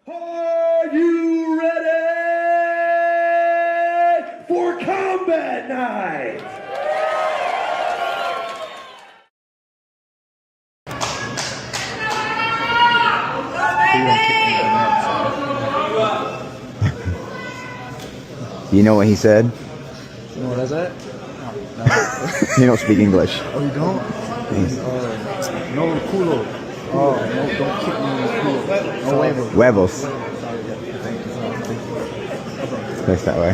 Are you ready for combat night? You know what he said? You know what I said? No. You don't speak English. Oh, you don't? No culo. Oh, no, don't kick me in the culo. No huevos. Huevos. Thank you. That's that way.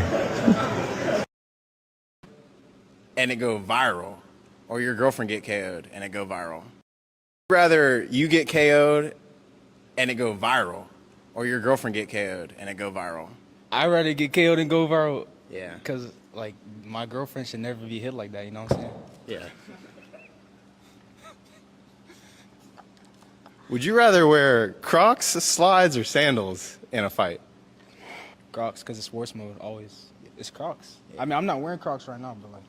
And it go viral, or your girlfriend get KO'd and it go viral. Rather you get KO'd and it go viral, or your girlfriend get KO'd and it go viral. I'd rather get KO'd and go viral. Yeah. Because, like, my girlfriend should never be hit like that, you know what I'm saying? Yeah. Would you rather wear Crocs, slides, or sandals in a fight? Crocs, because it's sports mode, always. It's Crocs. Yeah. I mean, I'm not wearing Crocs right now, but, like.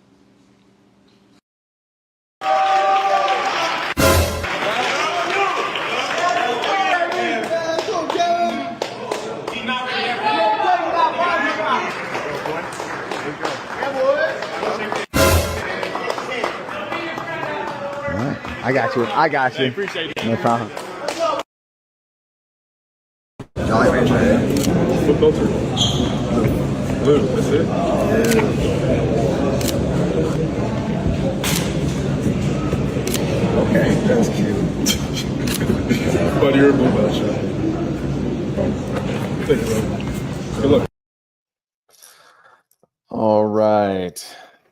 I got you. I appreciate it. No problem. Jolly Rancher. What filter? Blue. That's it? Okay, that's cute. Buddy, you're a blue belt shot. Thank you, bro. Good luck. All right.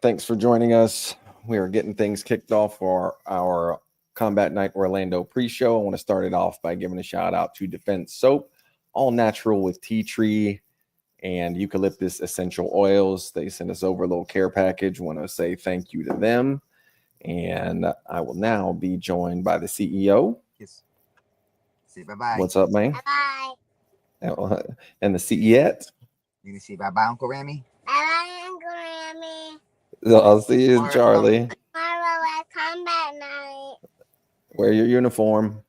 Thanks for joining us. We are getting things kicked off for our Combat Night Orlando pre-show. I want to start it off by giving a shout out to Defense Soap, all natural with tea tree and eucalyptus essential oils. They sent us over a little care package. Want to say thank you to them. And I will now be joined by the CEO. Yes. Say bye-bye. What's up, man? Bye. And the CEO. You can say bye-bye, Uncle Ramy. Bye, Uncle Ramy. I'll see you, Charlie. Tomorrow at combat night. Wear your uniform.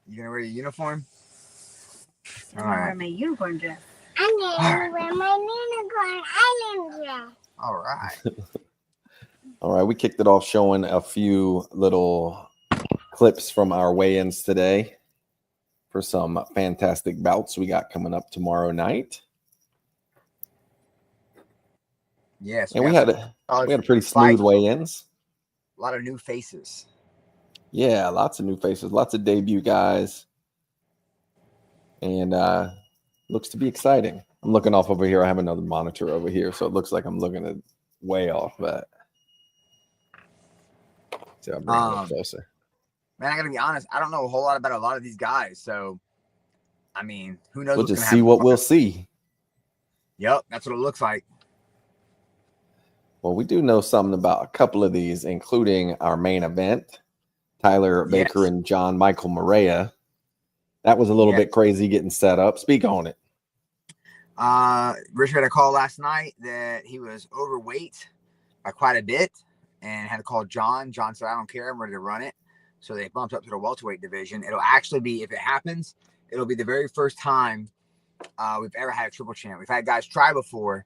You gonna wear your uniform? I'm gonna wear my unicorn dress. I'm gonna wear my unicorn island dress. All right. All right, we kicked it off showing a few little clips from our weigh-ins today for some fantastic bouts we got coming up tomorrow night. Yes. And we had a pretty smooth weigh-ins. A lot of new faces. Yeah, lots of new faces, lots of debut guys. And looks to be exciting. I'm looking off over here. I have another monitor over here, so it looks like I'm looking at way off, but so I'm bringing it a little closer. Man, I gotta be honest. I don't know a whole lot about a lot of these guys, so I mean, who knows? We'll just see what we'll see. Yep, that's what it looks like. Well, we do know something about a couple of these, including our main event, Tyler Baker and John Michael Morea. That was a little bit crazy getting set up. Speak on it. Richard had a call last night that he was overweight by quite a bit and had to call John. John said, I don't care. I'm ready to run it. So they bumped up to the welterweight division. It'll actually be, if it happens, it'll be the very first time we've ever had a triple champ. We've had guys try before,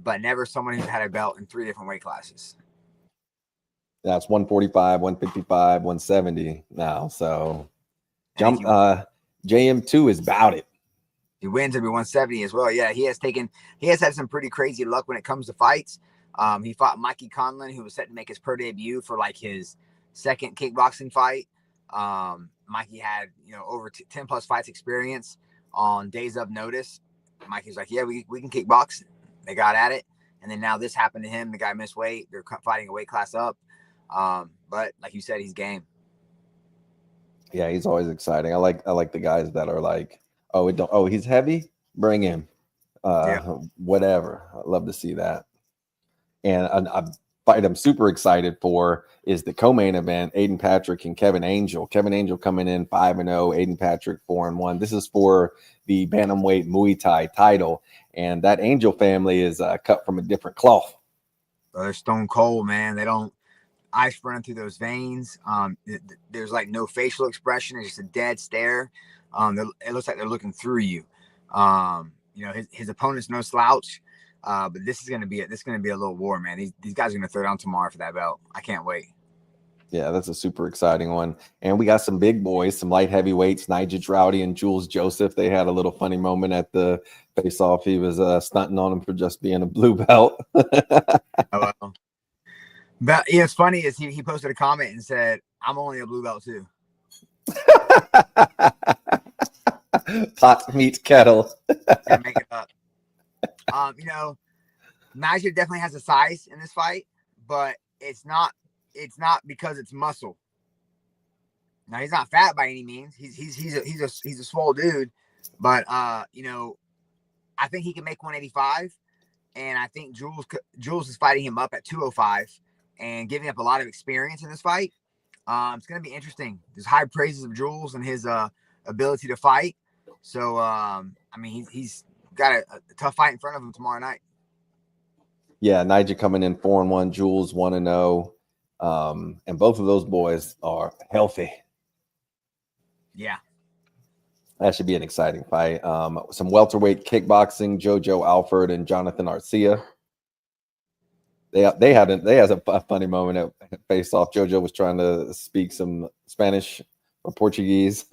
but never someone who's had a belt in 3 different weight classes. That's 145, 155, 170 now. So JM2 is about it. He wins every 170 as well. Yeah, he has had some pretty crazy luck when it comes to fights. He fought Mikey Conlon, who was set to make his pro debut for like his second kickboxing fight. Mikey had, over 10 plus fights experience on days of notice. Mikey's like, yeah, we can kickbox. They got at it. And then now this happened to him. The guy missed weight. They're fighting a weight class up. But like you said, he's game. Yeah, he's always exciting. I like the guys that are like, he's heavy, bring him. Whatever. I love to see that. And a fight I'm super excited for is the co-main event, Aiden Patrick and Kevin Angel. Kevin Angel coming in 5-0, Aiden Patrick 4-1. This is for the bantamweight Muay Thai title. And that Angel family is cut from a different cloth. They're stone cold, man. They don't ice running through those veins. There's like no facial expression. It's just a dead stare. It looks like they're looking through you. You know, his opponent's no slouch, but this is gonna be a little war, man. These guys are gonna throw down tomorrow for that belt. I can't wait. Yeah, that's a super exciting one. And we got some big boys, some light heavyweights, Nigel Rowdy and Jules Joseph. They had a little funny moment at the face-off. He was stunting on him for just being a blue belt. Oh, well. But yeah, it's funny is he posted a comment and said, "I'm only a blue belt too." Pot meets kettle. Can't make it up. You know, Nigel definitely has a size in this fight, but it's not because it's muscle. Now he's not fat by any means. He's a swole dude, but you know, I think he can make 185, and I think Jules is fighting him up at 205 and giving up a lot of experience in this fight. It's going to be interesting. There's high praises of Jules and his ability to fight. So I mean, he's got a tough fight in front of him tomorrow night. Yeah, Nigel coming in 4-1, Jules 1-0. And both of those boys are healthy. Yeah. That should be an exciting fight. Some welterweight kickboxing, Jojo Alford and Jonathan Arcia. They had a funny moment at face off. Jojo was trying to speak some Spanish or Portuguese.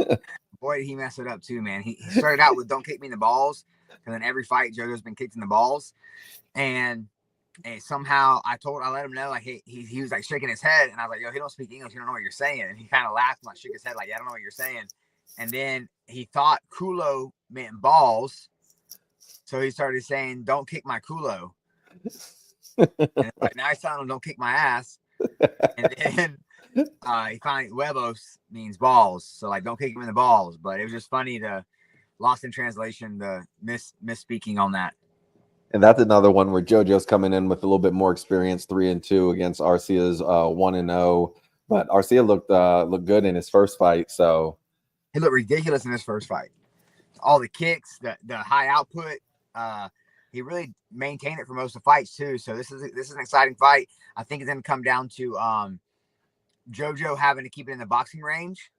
Boy, did he mess it up too, man. He started out with "Don't kick me in the balls," and then every fight Jojo's been kicked in the balls, and somehow I let him know, like he was like shaking his head, and I was like, "Yo, he don't speak English. You don't know what you're saying." And he kind of laughed and like shook his head, like, "Yeah, I don't know what you're saying." And then he thought culo meant balls, so he started saying, "Don't kick my culo." And like, now he's telling him, "Don't kick my ass." And then he finally huevos means balls, so like, don't kick him in the balls. But it was just funny to lost in translation, the misspeaking on that. And that's another one where JoJo's coming in with a little bit more experience, 3-2 against Arcia's 1-0. But Arcia looked good in his first fight, so he looked ridiculous in his first fight. All the kicks, the high output, he really maintained it for most of the fights too. So this is an exciting fight. I think it's going to come down to JoJo having to keep it in the boxing range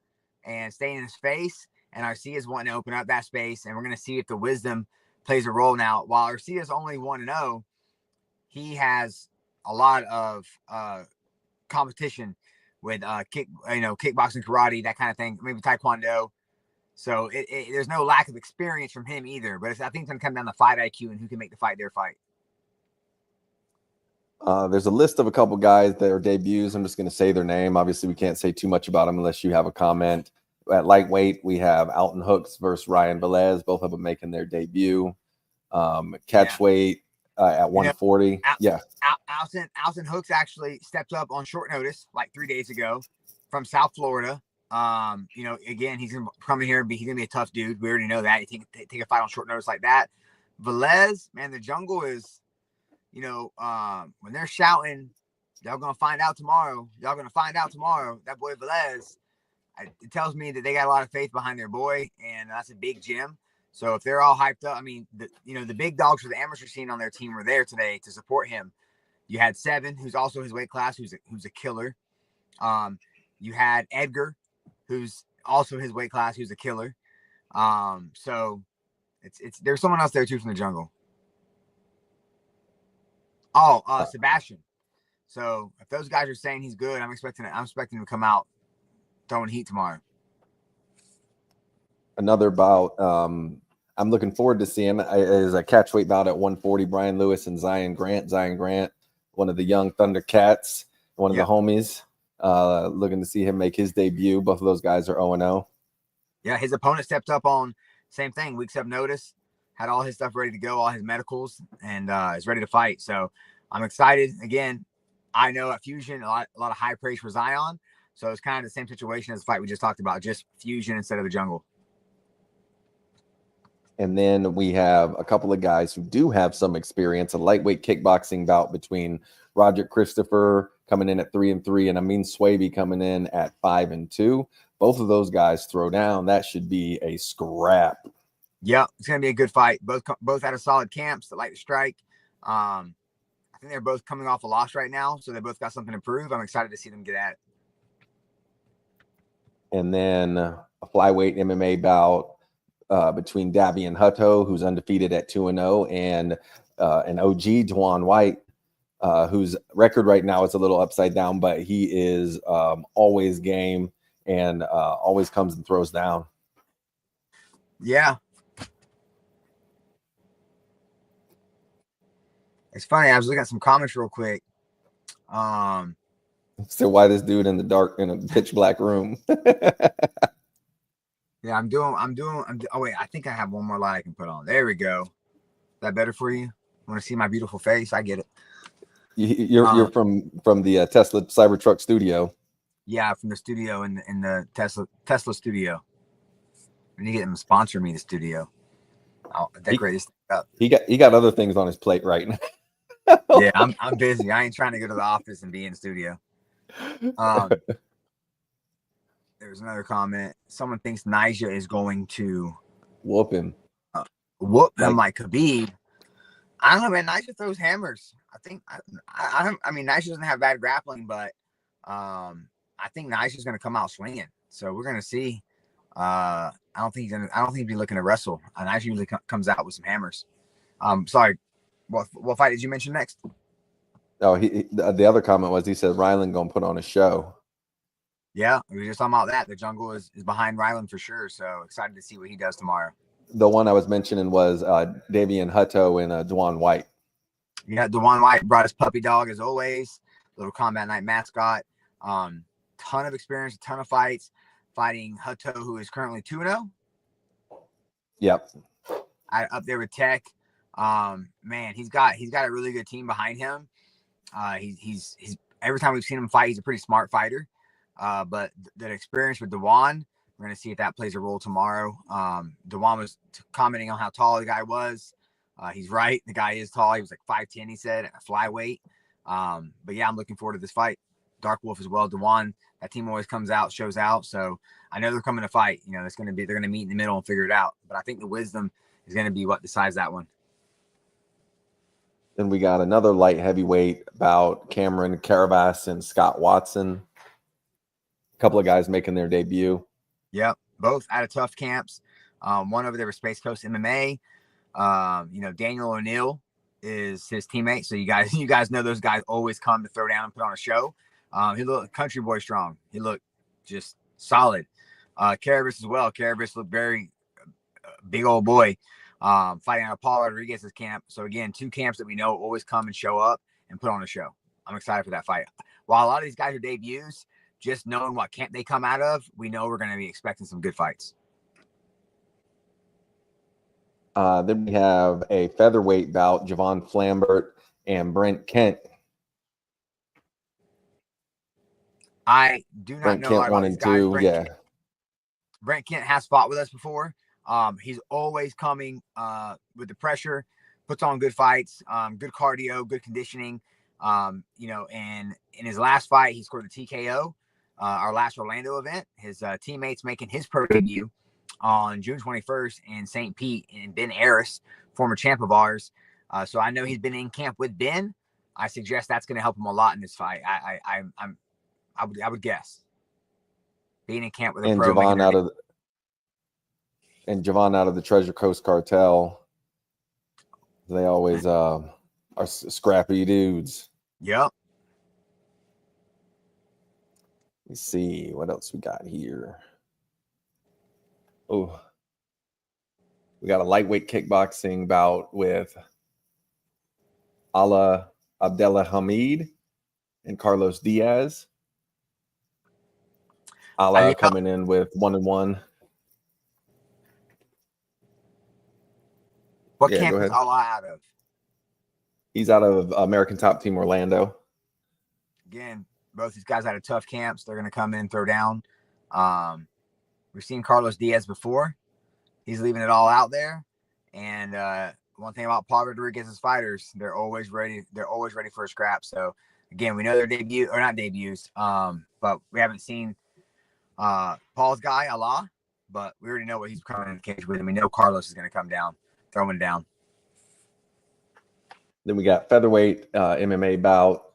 and staying in his face, and Arcia's wanting to open up that space, and we're going to see if the wisdom plays a role. Now, while Arcia's only 1-0, he has a lot of competition with kickboxing, karate, that kind of thing, maybe taekwondo. So there's no lack of experience from him either. But I think it's going to come down to fight IQ and who can make the fight their fight. There's a list of a couple guys that are debuts. I'm just going to say their name. Obviously, we can't say too much about them unless you have a comment. At lightweight, we have Alton Hooks versus Ryan Velez. Both of them making their debut. Catchweight at 140. Alton Hooks actually stepped up on short notice like 3 days ago from South Florida. Again, he's gonna come in here and he's gonna be a tough dude. We already know that. You take a fight on short notice like that. Velez, man, the jungle is, when they're shouting, y'all gonna find out tomorrow. Y'all gonna find out tomorrow. That boy Velez, it tells me that they got a lot of faith behind their boy, and that's a big gym. So if they're all hyped up, I mean, the big dogs for the amateur scene on their team were there today to support him. You had Seven, who's also his weight class, who's a killer. You had Edgar, who's also his weight class, who's a killer. So there's someone else there too from the jungle. Sebastian. So if those guys are saying he's good, I'm expecting him to come out throwing heat tomorrow. Another bout I'm looking forward to seeing is a catchweight bout at 140. Brian Lewis and Zion Grant. Zion Grant, one of the young Thundercats, one of the homies. Looking to see him make his debut. Both of those guys are 0-0. Yeah, his opponent stepped up on same thing, weeks of notice, had all his stuff ready to go, all his medicals, and is ready to fight. So I'm excited. Again, I know at Fusion, a lot of high praise for Zion. So it's kind of the same situation as the fight we just talked about, just Fusion instead of the jungle. And then we have a couple of guys who do have some experience, a lightweight kickboxing bout between Roger Christopher coming in at 3-3 and Amin Swaby coming in at 5-2. Both of those guys throw down. That should be a scrap. Yeah, it's going to be a good fight. Both out of solid camps that like to strike. I think they're both coming off a loss right now, so they both got something to prove. I'm excited to see them get at it. And then a flyweight MMA bout between Davy and Hutto, who's undefeated at 2-0, and an OG, Dwan White, whose record right now is a little upside down, but he is always game and always comes and throws down. Yeah. It's funny. I was looking at some comments real quick. So why this dude in the dark in a pitch black room? Yeah, oh wait, I think I have one more light I can put on. There we go. Is that better for you? Want to see my beautiful face? I get it. You're from the Tesla Cybertruck studio. Yeah, from the studio in the Tesla studio. I need to get them to sponsor me, the studio. I'll decorate this thing up. He got other things on his plate right now. Yeah, I'm busy. I ain't trying to go to the office and be in the studio. There's another comment. Someone thinks Nyjah is going to whoop him. Whoop him like Khabib. I don't know, man. Nyjah throws hammers. I mean, Nyjah doesn't have bad grappling, but I think Nyjah's going to come out swinging. So we're going to see. I don't think he'd be looking to wrestle. Nyjah usually comes out with some hammers. Sorry. What fight did you mention next? Oh, the other comment was he said Ryland gonna put on a show. Yeah, we were just talking about that. The jungle is behind Ryland for sure. So excited to see what he does tomorrow. The one I was mentioning was Davian Hutto and Dwan White. Yeah, Dwan White brought his puppy dog as always. Little combat night mascot. Ton of experience, a ton of fights. Fighting Hutto, who is currently 2-0. Yep. Up there with Tech. Man, he's got a really good team behind him. He's every time we've seen him fight, he's a pretty smart fighter. But that experience with Dwan, we're gonna see if that plays a role tomorrow. Dwan was commenting on how tall the guy was. He's right. The guy is tall. He was like 5'10", he said, a flyweight. But yeah, I'm looking forward to this fight. Dark Wolf as well. Dwan, that team always comes out, shows out. So I know they're coming to fight. You know, they're gonna meet in the middle and figure it out. But I think the wisdom is gonna be what decides that one. Then we got another light heavyweight about Cameron Caravas and Scott Watson. A couple of guys making their debut. Yep, both out of tough camps. One over there with Space Coast MMA. Daniel O'Neill is his teammate. So you guys know those guys always come to throw down and put on a show. He looked country boy strong. He looked just solid. Caravas as well. Caravas looked very big old boy. Fighting out of Paul Rodriguez's camp. So again, two camps that we know always come and show up and put on a show. I'm excited for that fight. While a lot of these guys are debuts, just knowing what camp they come out of, we know we're going to be expecting some good fights. Then we have a featherweight bout, Javon Flambert and Brent Kent. I do not Brent know Kent a lot 1 about and these guys. 2, yeah. Brent Kent has fought with us before. He's always coming with the pressure, puts on good fights, good cardio, good conditioning. And in his last fight, he scored the TKO, our last Orlando event. His teammates making his pro debut on June 21st in St. Pete, and Ben Harris, former champ of ours. So I know he's been in camp with Ben. I suggest that's going to help him a lot in this fight. I would guess being in camp with a pro. Javon out of the Treasure Coast Cartel. They always are scrappy dudes. Yep. Let's see what else we got here. Oh, we got a lightweight kickboxing bout with Ala Abdelhamid and Carlos Diaz. Ala coming in with 1-1. What camp is Allah out of? He's out of American Top Team Orlando. Again, both these guys out of tough camps. They're going to come in and throw down. We've seen Carlos Diaz before. He's leaving it all out there. And one thing about Paul Rodriguez's fighters, they're always ready. They're always ready for a scrap. So again, we know they're not debuts, but we haven't seen Paul's guy, Allah. But we already know what he's coming in the cage with, and we know Carlos is going to come down. Throwing down. Then we got featherweight MMA bout.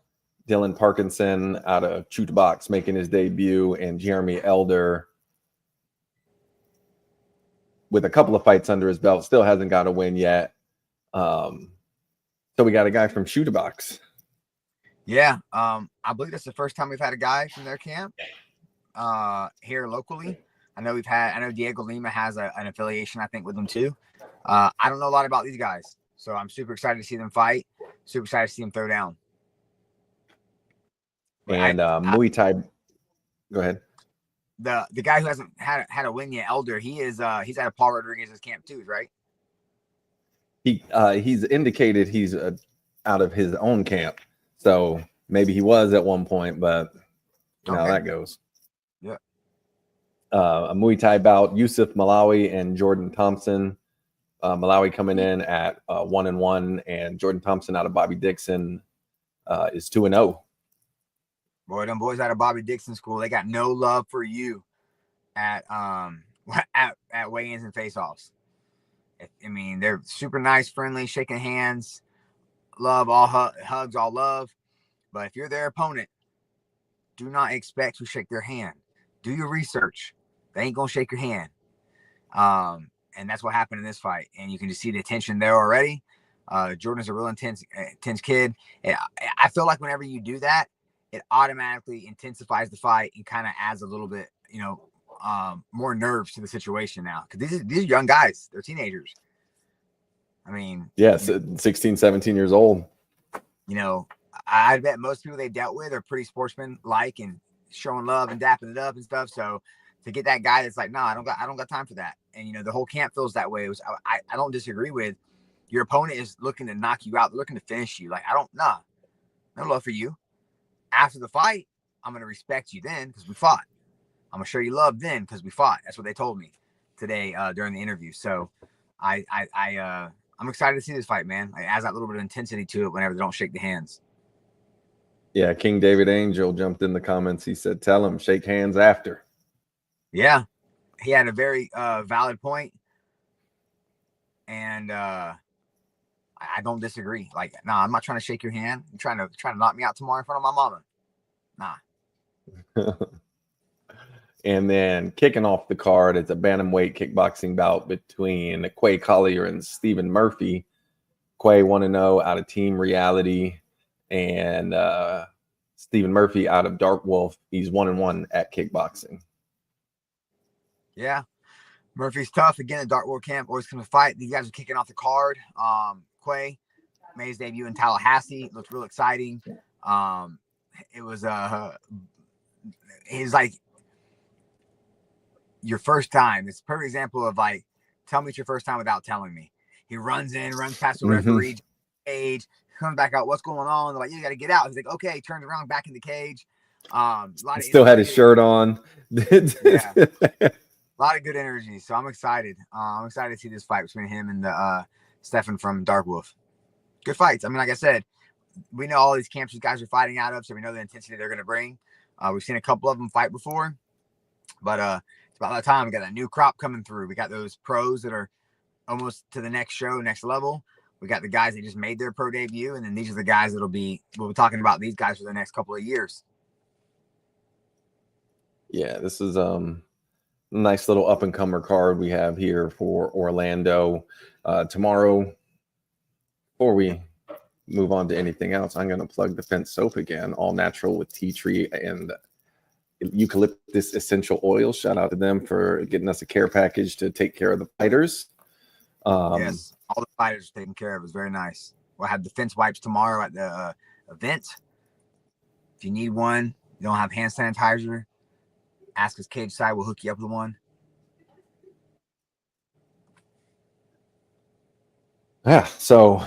Dylan Parkinson out of Chute Box making his debut, and Jeremy Elder with a couple of fights under his belt, still hasn't got a win yet. So we got a guy from Shoot a Box. Yeah, I believe that's the first time we've had a guy from their camp here locally. I know Diego Lima has an affiliation, I think, with them too. I don't know a lot about these guys, so I'm super excited to see them fight. Super excited to see them throw down. And Muay Thai. Go ahead. The guy who hasn't had a win yet, Elder, he's at a Paul Rodriguez's camp too, right? He's indicated he's out of his own camp, so maybe he was at one point, but you know how that goes. Yeah. A Muay Thai bout: Yusuf Malawi and Jordan Thompson. Malawi coming in at 1-1, and Jordan Thompson out of Bobby Dixon is 2-0. Boy, them boys out of Bobby Dixon school, they got no love for you at weigh-ins and face-offs. I mean, they're super nice, friendly, shaking hands, love, all hugs, all love. But if you're their opponent, do not expect to shake their hand. Do your research. They ain't gonna shake your hand. And that's what happened in this fight. And you can just see the tension there already. Jordan's a real intense kid. And I feel like whenever you do that, it automatically intensifies the fight and kind of adds a little bit, more nerves to the situation now. Because these are young guys. They're teenagers. I mean. Yes, 16, 17 years old. I bet most people they dealt with are pretty sportsman-like and showing love and dapping it up and stuff. So to get that guy that's like, no, I don't got time for that. And, the whole camp feels that way. I don't disagree with your opponent is looking to knock you out. They're looking to finish you. Like, no love for you. After the fight, I'm going to respect you then because we fought. I'm going to show you love then because we fought. That's what they told me today during the interview. So I'm excited to see this fight, man. It adds that little bit of intensity to it whenever they don't shake the hands. Yeah, King David Angel jumped in the comments. He said, tell him, shake hands after. Yeah, he had a very valid point. And I don't disagree. Like, no, I'm not trying to shake your hand. You're trying to knock me out tomorrow in front of my mama. Nah. And then kicking off the card, it's a bantamweight kickboxing bout between Quay Collier and Stephen Murphy. Quay 1-0 out of Team Reality, and Stephen Murphy out of Dark Wolf. He's 1-1 at kickboxing. Yeah. Murphy's tough. Again, at Dark Wolf camp, always going to fight. These guys are kicking off the card. Quay made his debut in Tallahassee. Looked real exciting. It was like your first time. It's a perfect example of like, tell me it's your first time without telling me. He runs past the referee cage, comes back out. What's going on? They're like, you got to get out. He's like, okay. Turns around back in the cage. Still had his shirt on. Yeah. A lot of good energy. So I'm excited. I'm excited to see this fight between him and Stefan from Dark Wolf. Good fights. I mean, like I said, we know all these camps these guys are fighting out of, so we know the intensity they're going to bring. We've seen a couple of them fight before, but it's about that time. We got that new crop coming through. We got those pros that are almost to the next show, next level. We got the guys that just made their pro debut, and then these are the guys we'll be talking about these guys for the next couple of years. Yeah, this is nice little up-and-comer card we have here for Orlando. Tomorrow, before we move on to anything else, I'm going to plug the Fence soap again, all natural with tea tree and eucalyptus essential oil. Shout out to them for getting us a care package to take care of the fighters. Yes, all the fighters are taken care of. It's very nice. We'll have the Fence wipes tomorrow at the event. If you need one, you don't have hand sanitizer, ask us cage side. We'll hook you up with one. Yeah, so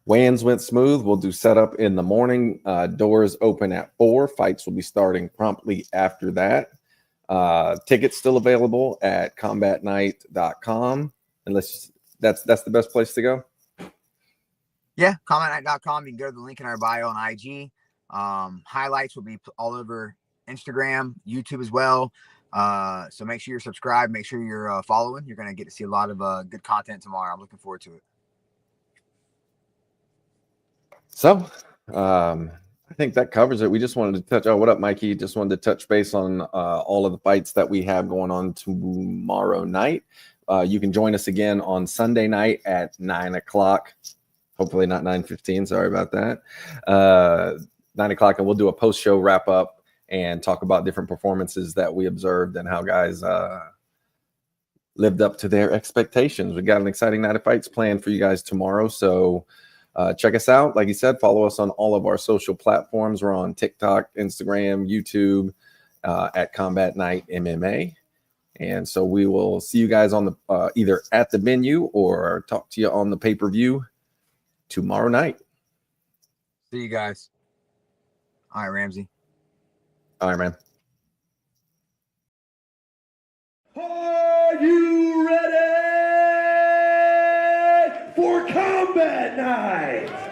weigh-ins went smooth. We'll do setup in the morning. Doors open at 4. Fights will be starting promptly after that. Tickets still available at combatnight.com. Unless that's the best place to go. Yeah, combatnight.com. You can go to the link in our bio on IG. Highlights will be all over Instagram, YouTube as well. So make sure you're subscribed. Make sure you're following. You're going to get to see a lot of good content tomorrow. I'm looking forward to it. So I think that covers it. We just wanted to touch. Oh, what up, Mikey? Just wanted to touch base on all of the fights that we have going on tomorrow night. you can join us again on Sunday night at 9 o'clock. Hopefully not 9:15. Sorry about that. 9 o'clock, and we'll do a post-show wrap-up and talk about different performances that we observed and how guys lived up to their expectations. We got an exciting night of fights planned for you guys tomorrow, so check us out. Like you said, follow us on all of our social platforms. We're on TikTok, Instagram, YouTube at Combat Night MMA. And so we will see you guys on the either at the venue or talk to you on the pay-per-view tomorrow night. See you guys. All right, Ramsey. All right, man. Are you ready for combat night?